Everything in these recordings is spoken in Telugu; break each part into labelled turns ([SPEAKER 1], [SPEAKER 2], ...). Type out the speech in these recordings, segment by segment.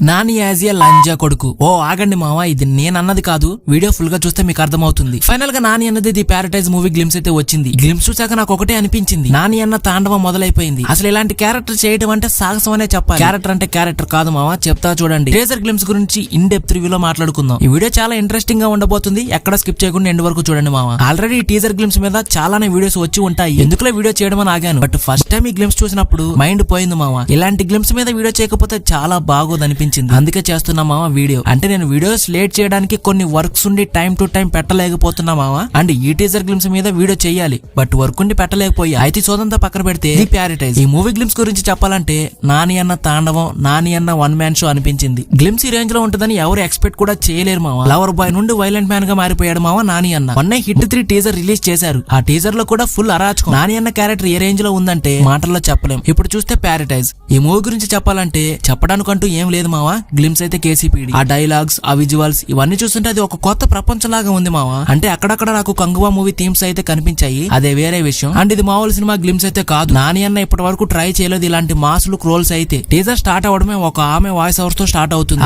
[SPEAKER 1] నాని యాజ్ ఏ లంజా కొడుకు. ఓ ఆగండి మావా, ఇది నేను అన్నది కాదు, వీడియో ఫుల్ గా చూస్తే మీకు అర్థమవుతుంది. ఫైనల్ గా నాని అన్నది ది ప్యారడైజ్ మూవీ గ్లిమ్స్ అయితే వచ్చింది. గ్లిమ్స్ చూసాక నాకు ఒకటే అనిపించింది, నాని అన్న తాండవం మొదలైపోయింది. అసలు ఇలాంటి క్యారెక్టర్ చేయడం అంటే సాహసం అనే చెప్పాలి. క్యారెక్టర్ అంటే క్యారెక్టర్ కాదు మావా, చెప్తా చూడండి. టీజర్ గ్లిమ్స్ గురించి ఇన్ డెప్త్ రివ్యూలో మాట్లాడుకుందాం. ఈ వీడియో చాలా ఇంట్రెస్టింగ్ గా ఉండబోతుంది, ఎక్కడ స్కిప్ చేయకుండా ఎండ్ వరకు చూడండి మావా. ఆల్రెడీ ఈ టీజర్ గ్లిమ్స్ మీద చాలానే వీడియోస్ వచ్చి ఉంటాయి, ఎందుకులో వీడియో చేయడం అని ఆగాను. బట్ ఫస్ట్ టైం ఈ గ్లిమ్స్ చూసినప్పుడు మైండ్ పోయింది మావా. ఇలాంటి గ్లిమ్స్ మీద వీడియో చేయకపోతే చాలా బాగోదు అనిపించింది, అందుకే చేస్తున్నా మావా వీడియో. అంటే నేను వీడియోస్ లేట్ చేయడానికి కొన్ని వర్క్స్ ఉండి టైం టు టైం పెట్టలేకపోతున్నా మావా. అండ్ ఈ టీజర్ గ్లిమ్స్ మీద వీడియో చేయాలి, బట్ వర్క్ ఉండి పెట్టలేకపోయా. అయితే సోదంతా పక్కన పెడితే ది ప్యారడైజ్ ఈ మూవీ గ్లిమ్స్ గురించి చెప్పాలంటే నాని అన్న తాండవం, నాని అన్న వన్ మ్యాన్ షో అనిపించింది. గ్లిమ్స్ ఈ రేంజ్ లో ఉంటుందని ఎవరు ఎక్స్పెక్ట్ కూడా చేయలేరు మావా. లవర్ బాయ్ నుండి వైలెంట్ మ్యాన్ గా మారిపోయాడు మావా నాని అన్న. మొన్న హిట్ 3 టీజర్ రిలీజ్ చేశారు. ఆ టీజర్ లో కూడా ఫుల్ అరాచకం. నాని అన్న క్యారెక్టర్ ఏ రేంజ్ లో ఉందంటే మాటల్లో చెప్పలేం. ఇప్పుడు చూస్తే ప్యారడైజ్ ఈ మూవీ గురించి చెప్పాలంటే చెప్పడానికంటూ ఏం లేదు మావా. గ్లిమ్స్ అయితే కేసీపీడి, ఆ డైలాగ్స్, ఆ విజువల్స్ ఇవన్నీ చూస్తుంటే అది ఒక కొత్త ప్రపంచం లాగా ఉంది మావా. అంటే అక్కడక్కడ నాకు కంగువా మూవీ థీమ్స్ అయితే కనిపించాయి, అదే వేరే విషయం. అండ్ ఇది మామూలు సినిమా గ్లిమ్స్ అయితే కాదు. నాని అన్న ఇప్పటి వరకు ట్రై చేయలేదు ఇలాంటి మాసులు రోల్స్ అయితే. టీజర్ స్టార్ట్ అవడమే ఒక ఆమె వాయిస్ ఓవర్ తో స్టార్ట్ అవుతుంది.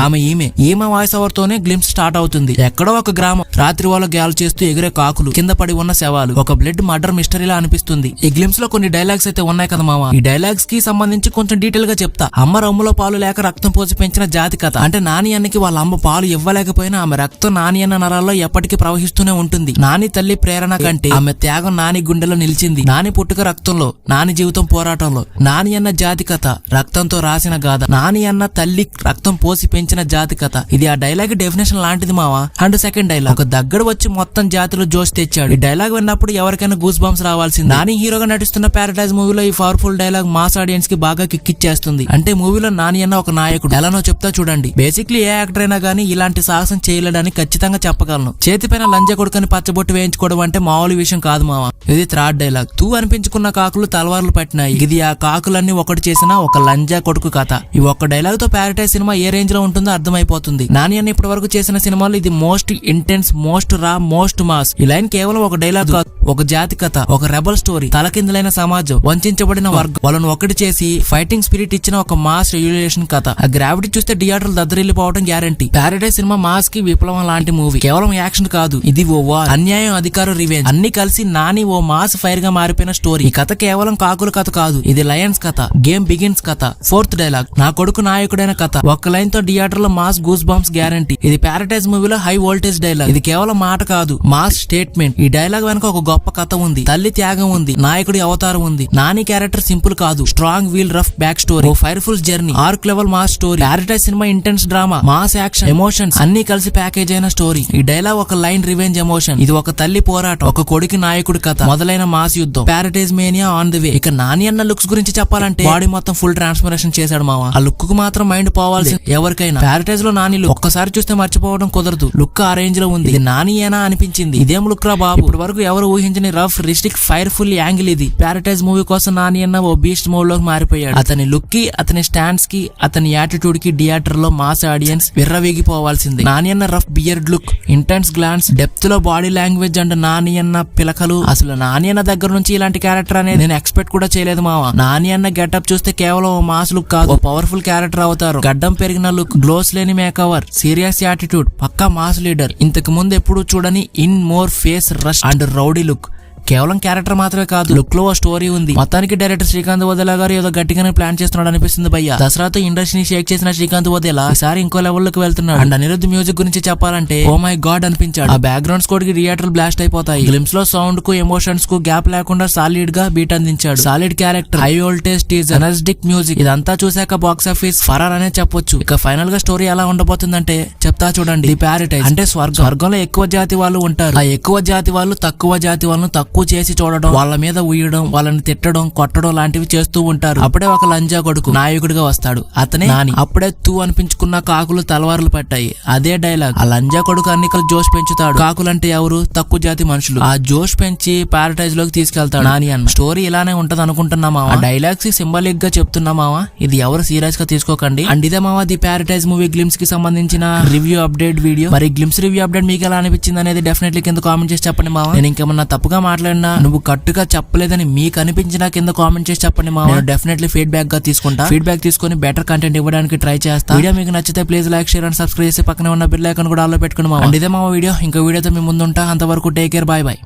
[SPEAKER 1] ఈమె వాయిస్ ఓవర్ తోనే గ్లిమ్స్ స్టార్ట్ అవుతుంది. ఎక్కడో ఒక గ్రామం, రాత్రి వాళ్ళ గ్యాలు చేస్తూ ఎగిరే కాకులు, కింద పడి ఉన్న శవాలు, ఒక బ్లడ్ మర్డర్ మిస్టరీలా అనిపిస్తుంది. ఈ గ్లిమ్స్ లో కొన్ని డైలాగ్స్ అయితే ఉన్నాయి కదా మావా. ఈ డైలాగ్స్ కి సంబంధించి కొంచెం డీటెయిల్ గా చెప్తా. అమ్మ రొమ్ములో పాలు లేక రక్తం పోసి పెంచిన జాతి కథ. అంటే నాని అన్నకి వాళ్ళ అమ్మ పాలు ఇవ్వలేకపోయినా ఆమె రక్తం నాని అన్న నరాల్లో ఎప్పటికీ ప్రవహిస్తూనే ఉంటుంది. నాని తల్లి ప్రేరణ కంటే ఆమె త్యాగం నాని గుండెలో నిలిచింది. నాని పుట్టుక రక్తంలో, నాని జీవితం పోరాటంలో. నాని అన్న జాతి కథ రక్తంతో రాసిన గాథ. నాని అన్న తల్లి రక్తం పోసి పెంచిన జాతి కథ. ఇది ఆ డైలాగ్ డెఫినేషన్ లాంటిది మావా. అండ్ సెకండ్ డైలాగ్, ఒక దగ్గర వచ్చి మొత్తం జాతిలో జోష్ తెచ్చాడు. ఈ డైలాగ్ విన్నప్పుడు ఎవరికైనా గూస్ బంప్స్ రావాల్సింది. నాని హీరోగా నటిస్తున్న ప్యారడైజ్ మూవీలో ఈ పవర్ఫుల్ డైలాగ్ మాస్ ఆడియన్స్ కి బాగా కిక్కిచ్చేస్తుంది. అంటే మూవీలో నాని అన్న ఒక నాయకుడు. ఎలానో చెప్తా చూడండి. బేసిక్లీ ఏ యాక్టర్ అయినా గానీ ఇలాంటి సాహసం చేయలేడని ఖచ్చితంగా చెప్పగలను. చేతిపైన లంజ కొడుకని పచ్చబొట్టు వేయించుకోవడం అంటే మామూలు విషయం కాదు మావా. ఇది థర్డ్ డైలాగ్, తూ అనిపించుకున్న కాకులు తలవార్లు పట్టినాయి. ఇది ఆ కాకులన్నీ ఒకటి చేసిన ఒక లంజా కొడుకు కథ. ఈ ఒక్క డైలాగ్ తో ప్యారడైజ్ సినిమా ఏ రేంజ్ లో ఉంటుందో అర్థమైపోతుంది. నాని అన్న ఇప్పటి వరకు చేసిన సినిమాలు ఇది మోస్ట్ ఇంటెన్స్, మోస్ట్ రా, మోస్ట్ మాస్. ఈ లైన్ కేవలం ఒక డైలాగ్ కాదు, ఒక జాతి కథ, ఒక రెబల్ స్టోరీ, తలకిందులైన సమాజం, వంచబడిన వర్గం, వాళ్ళను ఒకటి చేసి ఫైటింగ్ స్పిరిట్ ఇచ్చిన ఒక మాస్ రెగ్యులేషన్ కథ. ఆ గ్రావిటీ చూస్తే థియేటర్లు దద్దరిల్లిపోవడం గ్యారంటీ. ప్యారడైజ్ సినిమా మాస్ కి విప్లవం లాంటి మూవీ. కేవలం యాక్షన్ కాదు, ఇది ఓ వార్, అన్యాయం, అధికారం, రివెంజ్ అన్ని కలిసి నాని ఓ మాస్ ఫైర్ గా మారిపోయిన స్టోరీ. ఈ కథ కేవలం కాకుల కథ కాదు, ఇది లయన్స్ కథ, గేమ్ బిగిన్స్ కథ. ఫోర్త్ డైలాగ్, నా కొడుకు నాయకుడైన కథ. ఒక్క లైన్ తో థియేటర్ లో మాస్ గూస్ బంప్స్ గ్యారంటీ. ఇది ప్యారడైజ్ మూవీలో హై వోల్టేజ్ డైలాగ్. ఇది కేవలం మాట కాదు, మాస్ స్టేట్మెంట్. ఈ డైలాగ్ వెనక ఒక గొప్ప కథ ఉంది, తల్లి త్యాగం ఉంది, నాయకుడి అవతారం ఉంది. నాని క్యారెక్టర్ సింపుల్ కాదు, strong will, rough back story, ఓ fireful journey, arc level mass story. Paradise సినిమా intense drama, mass action, emotions అన్ని కలిసి ప్యాకేజ్ అయిన స్టోరీ. ఈ డైలాగ్ ఒక లైన్ రివెంజ్ ఎమోషన్. ఇది ఒక తల్లి పోరాటం, ఒక కొడుకు నాయకుడి కథ, మొదలైన మాస్ యుద్ధం. Paradise mania on the way. ఇక నాని అన్న లుక్స్ గురించి చెప్పాలంటే బాడీ మొత్తం ఫుల్ ట్రాన్స్ఫర్మేషన్ చేశాడు మావా. ఆ లుక్ కు మాత్రం మైండ్ పోవాల్సి ఎవరికైనా. ప్యారడైజ్ లో నాని లుక్ ఒక్కసారి చూస్తే మర్చిపోవడం కుదరదు. లుక్ ఆ రేంజ్ లో ఉంది. ఇది నాని ఏనా అనిపించింది. ఇదేం లుక్ రా బాబు, ఇప్పటి వరకు ఎవరు ఊహించని రఫ్, రిస్టిక్, ఫైర్ఫుల్ యాంగిల్ ఇది. ప్యారడైజ్ మూవీ కోసం నాని అన్న ఓ బీస్ట్ మోడ్ లోకి మారిపోయాడు. అతని లుక్ కి, అతని స్టాండ్స్ కి, అతని యాటిట్యూడ్ కి థియేటర్ లో మాస్ ఆడియన్స్ విర్రవీగిపోవాల్సింది. నాని అన్న rough beard look, intense glance, depth లో బాడీ లాంగ్వేజ్ అండ్ నాని అన్న పిలకలు. అసలు నాని అన్న దగ్గర నుంచి ఇలాంటి క్యారెక్టర్ అనేది నేను ఎక్స్పెక్ట్ కూడా చేయలేదు మావా. నాని అన్న గెటప్ చూస్తే కేవలం ఓ మాస్ లుక్ కాదు, ఓ పవర్ఫుల్ క్యారెక్టర్ అవుతారు. గడ్డం పెరిగిన లుక్, గ్లోస్ లేని మేకవర్, సీరియస్ యాటిట్యూడ్, పక్కా మాస్ లీడర్. ఇంతకు ముందు ఎప్పుడు చూడని in more face rush and rowdy look. కేవలం క్యారెక్టర్ మాత్రమే కాదు, లుక్ లో స్టోరీ ఉంది. మొత్తానికి డైరెక్టర్ శ్రీకాంత్ వదేలా గారు ఏదో గట్టిగానే ప్లాన్ చేస్తున్నాడు అనిపిస్తుంది భయ్య. దసరాతో ఇండస్ట్రీని షేక్ చేసిన శ్రీకాంత్ వదేలా ఈసారి ఇంకో లెవెల్లోకి వెళ్తున్నాడు. అండ్ అనిరుద్ధ్ మ్యూజిక్ గురించి చెప్పాలంటే ఓ మై గాడ్ అనిపించాడు. ఆ బ్యాక్గ్రౌండ్ స్కోర్ కి థియేటర్ బ్లాస్ట్ అయిపోతాయి. గ్లిమ్స్ లో సౌండ్ కు, ఎమోషన్స్ కు గ్యాప్ లేకుండా సాలిడ్ గా బీట్ అందించాడు. Solid character, high voltage teaser, energetic music, ఇదంతా చూసాక బాక్స్ ఆఫీస్ ఫరార్ అనే చెప్పొచ్చు. ఇక ఫైనల్ గా స్టోరీ ఎలా ఉండబోతుందంటే చెప్తా చూడండి. ది ప్యారడైజ్ అంటే స్వర్గం. స్వర్గంలో ఎక్కువ జాతి వాళ్ళు ఉంటారు. ఆ ఎక్కువ జాతి వాళ్ళు తక్కువ జాతి వాళ్ళను తక్కువ చేసి చూడడం, వాళ్ళ మీద ఉయ్యడం, వాళ్ళని తిట్టడం, కొట్టడం లాంటివి చేస్తూ ఉంటారు. అప్పుడే ఒక లంజా కొడుకు నాయకుడిగా వస్తాడు, అతనే నాని. అప్పుడే తూ అనిపించుకున్న కాకులు తలవార్లు పట్టాయి. అదే డైలాగ్. ఆ లంజా కొడుకు అన్నికలు జోష్ పెంచుతాడు. కాకులంటే ఎవరు? తక్కువ జాతి మనుషులు. ఆ జోష్ పెంచి ప్యారడైజ్ లోకి తీసుకెళ్తాడు నాని అన్న. స్టోరీ ఇలానే ఉంటది అనుకుంటున్నా మావా. ఆ డైలాగ్స్ సింబాలిక్ గా చెప్తున్నా మావా, ఇది ఎవరు సీరియస్ గా తీసుకోకండి. అండ్ ఇదే మావా ది ప్యారడైజ్ మూవీ గ్లిమ్స్ కి సంబంధించిన రివ్యూ అప్డేట్ వీడియో. మరి గ్లిమ్స్ రివ్యూ అప్డేట్ మీకు ఎలా అనిపించింది అనేది డెఫినెట్లీ కింద కామెంట్ చేసి చెప్పండి మావా. నేను ఇంకేమన్నా తప్పుగా మాట్లాడినా నువ్వు కట్టుగా చెప్పలేదని మీకు అనిపించినా కింద కామెంట్ చేసి చెప్పండి మా. నేను డెఫినెట్లీ ఫీడ్బ్యాక్ గా తీసుకుంటా. ఫీడ్బ్యాక్ తీసుకొని బెటర్ కంటెంట్ ఇవ్వడానికి ట్రై చేస్తా. వీడియో మీకు నచ్చితే please like, share and subscribe చేసి పక్కనే ఉన్న బెల్ ఐకాన్ కూడా ఆల్లో పెట్టుకుని మా. ఇదే మా వీడియో. ఇంకో వీడియోతో మీ ముందుంటా. అంతవరకు టేక్ కేర్, బాయ్ బాయ్.